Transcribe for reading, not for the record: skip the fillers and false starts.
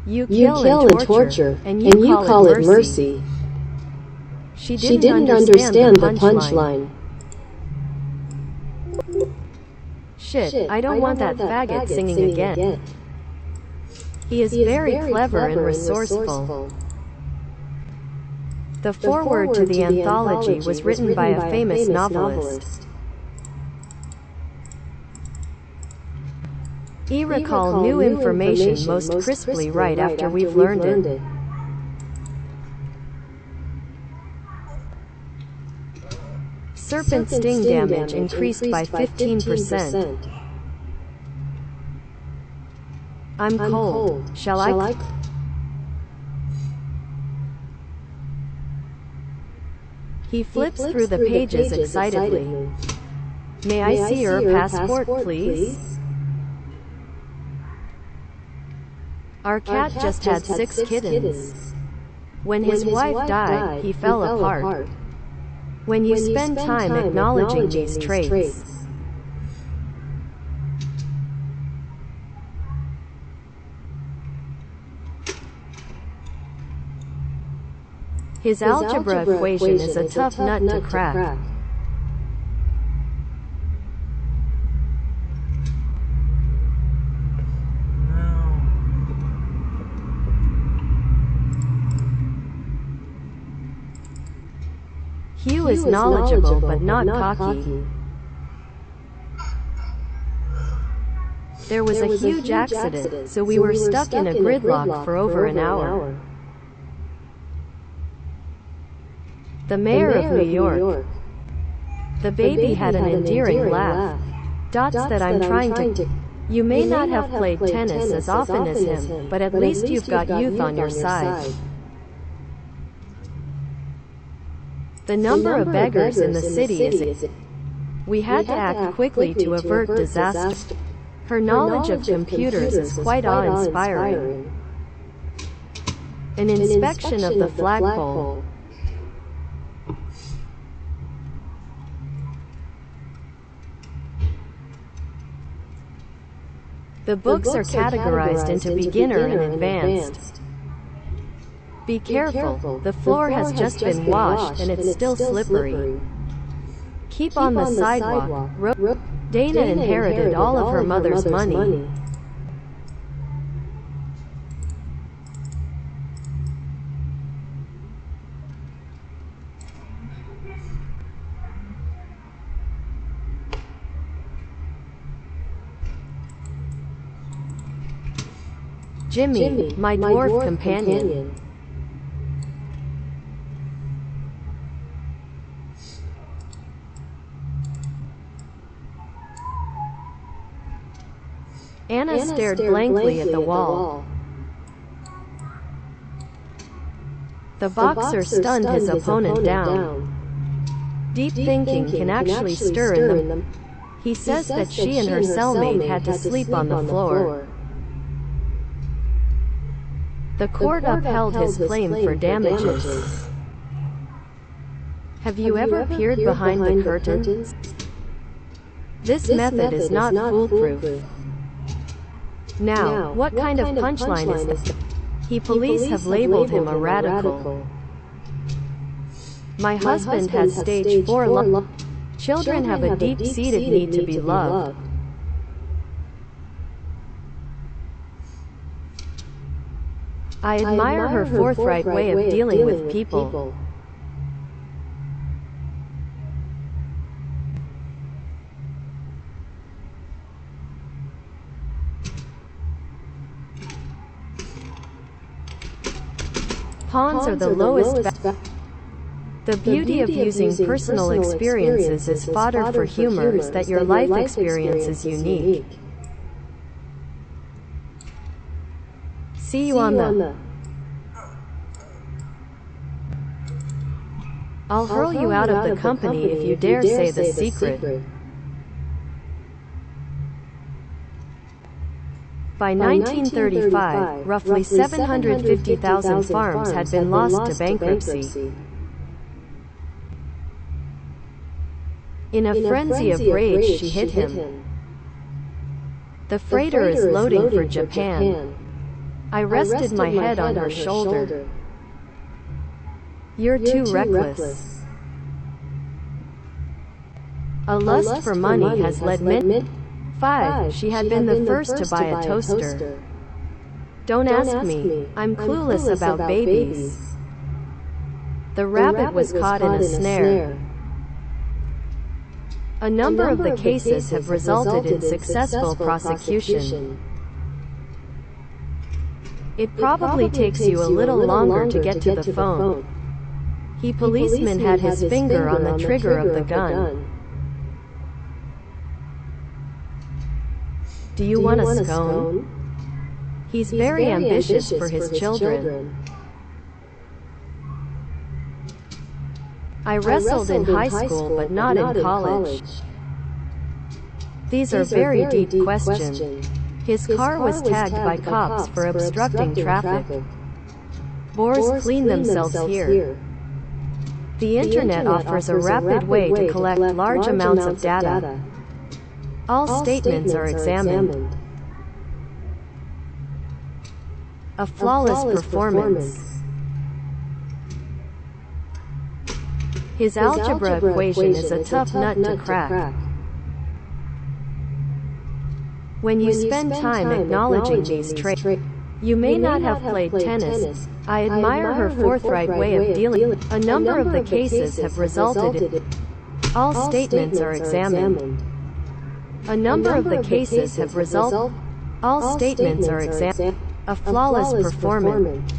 You You kill and torture, and you call it mercy. She She didn't didn't understand the punchline. punchline. Shit, I don't want that faggot singing again. He is very clever and resourceful. The foreword to the anthology was written by a famous novelist. Recall new information most crisply right after we've learned it. Serpent sting damage increased by 15%. I'm cold. Shall I? He flips through the pages excitedly. May I see your passport, please? Our cat just had 6 kittens. When his wife died, he fell apart. When you spend time acknowledging these traits, his algebra equation is a tough nut to crack. Hugh is knowledgeable but not cocky. There was a huge accident, so we were stuck in a gridlock for over an hour. The mayor of New York. The baby had an endearing laugh. Dots that I'm trying to... You may not have played tennis as often as him, but at least you've got youth on your side. The number of beggars in the city is... We had to act quickly to avert disaster. Her knowledge of computers is quite awe-inspiring. An inspection of the flagpole. The books are categorized into beginner and advanced. Be careful, the floor has just been washed and it's still slippery. Keep on the sidewalk. Dana inherited all of her mother's money. Jimmy, my dwarf companion. Anna stared blankly at the wall. The boxer stunned his opponent down. Deep thinking can actually stir in them. He says that she and her cellmate had to sleep on the floor. The court upheld his claim for damages. Have you ever peered behind the curtains? This method is not foolproof. Now, what kind of punchline is this? Police have labeled him a radical. My husband has stage 4 love. Children have a deep-seated need to be loved. I admire her forthright way of dealing with people. Pawns are the lowest. The beauty of using personal experiences as fodder for humor is that your life experience is unique. See you on the... I'll hurl you out of the company if you dare say the secret. By 1935, roughly 750,000 farms had been lost to bankruptcy. In a frenzy of rage, she hit him. The freighter is loading for Japan. I rested my head on her shoulder. You're too reckless. A lust for money has led many. 5. She had been the first to buy a toaster. Don't ask me, I'm clueless about babies. The rabbit was caught in a snare. A number of the cases have resulted in successful prosecution. It probably takes you a little longer to get to the phone. The policeman had his finger on the trigger of the gun. Do you want a scone? He's very ambitious for his children. I wrestled in high school but not in college. These are very deep questions. His car was tagged by cops for obstructing traffic. Boars clean themselves here. The internet offers a rapid way to collect large amounts of data. All statements are examined. A flawless performance. His algebra equation is a tough nut to crack. When you spend time acknowledging these traits, you may not have played tennis. I admire her forthright way of dealing. A number of the cases have resulted in. All statements are examined. A number of the cases have resulted. All statements are examined. A flawless performance.